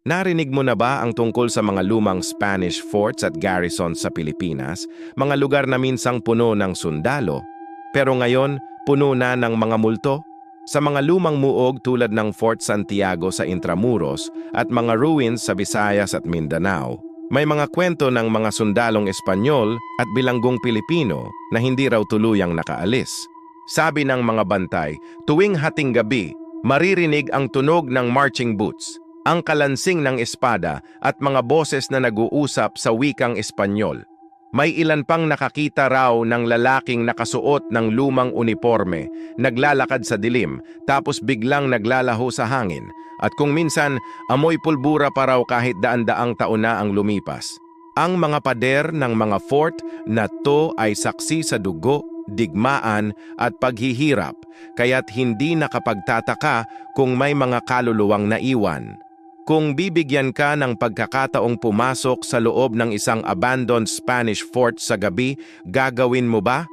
Narinig mo na ba ang tungkol sa mga lumang Spanish forts at garrisons sa Pilipinas, mga lugar na minsang puno ng sundalo, pero ngayon puno na ng mga multo? Sa mga lumang muog tulad ng Fort Santiago sa Intramuros at mga ruins sa Visayas at Mindanao, may mga kwento ng mga sundalong Espanyol at bilanggong Pilipino na hindi raw tuluyang nakaalis. Sabi ng mga bantay, tuwing hating gabi, maririnig ang tunog ng marching boots, ang kalansing ng espada at mga boses na nag-uusap sa wikang Espanyol. May ilan pang nakakita raw ng lalaking nakasuot ng lumang uniforme, naglalakad sa dilim, tapos biglang naglalaho sa hangin, at kung minsan, amoy pulbura pa raw kahit daan-daang taon na ang lumipas. Ang mga pader ng mga fort na to ay saksi sa dugo, digmaan at paghihirap, kaya't hindi nakapagtataka kung may mga kaluluwang naiwan. Kung bibigyan ka ng pagkakataong pumasok sa loob ng isang abandoned Spanish fort sa gabi, gagawin mo ba?